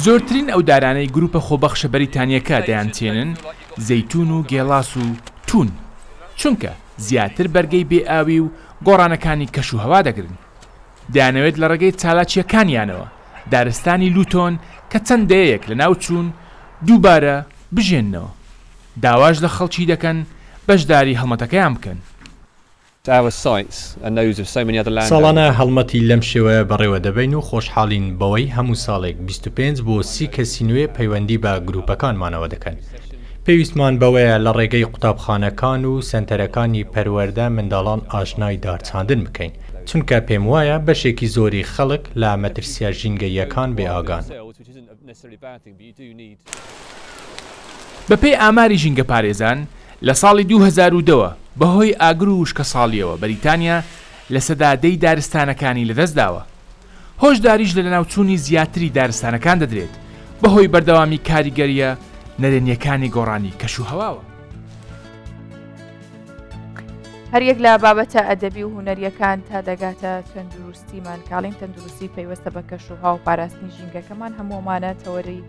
زۆرترین ئەو دارانەی گروپە خۆبەخشە بەریتانیەکە دەیانچێنن زەیتون و گێڵاس و تون چونکە زیاتر بەرگەی بێئاوی و گۆڕانەکانی کەش و هەوا دەگرن. دەیانەوێت لە ڕێگەی چالاکیەکانیانەوە دارستانی لوتۆن کە چەندەیەک لە ناوچوون دووبارە بژێننەوە. داواش لە خەڵکی دەکەن بەشداری هەڵمەتەکەیان بکەن. ساڵانە هەڵمەتی لەم شێوەیە بەڕێوە دەبین و خۆشحاڵین بەوەی هەموو ساڵێک 25 بۆ 30 کەسی نوێ پەیوەندی بە گروپەکانمانەوە دەکەن. پێویستمان بەوەیە لە ڕێگەی قوتابخانەکان و سنتەرەکانی پەروەردە منداڵان ئاشنای دارچاندن بکەین چونکە پێم وایە بەشێکی زۆری خەڵک لە مەترسیە ژینگەیەکان بێئاگان. بەپێی ئاماری ژینگە پارێزان لە ساڵی 2002 بەهۆی ئاگر و وشکە ساڵیەوە بەریتانیا لە سەدادەی دارستانەکانی لەدەستداوە. هۆشداریش لە ناوچوونی زیاتری دارستانەکان دەدرێت بەهۆی بەردەوامی کاریگەریە نەرێنیەکانی گۆڕانی کەش و هەواوە. هەریەک لە بابەتە ئەدەبی و هوەریەکان تا دەگاتە تەندروستیمان کاڵین تەندروستی پەیوەستە بە کەش و هاو و پاراستنی ژینگەکەمان هەموومانە تەوەری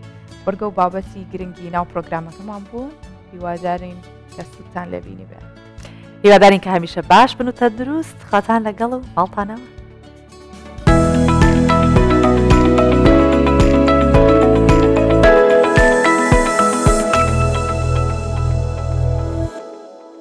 وەرگە و بابەتی گرنگی ناو پرۆگرامەکەمان بوون هیوادارین کە سوودتان لەبینی بێت. هیوادارین کە هەمیشە باش بن و تەندروست خاتان لەگەڵ و ماڵتانەوە.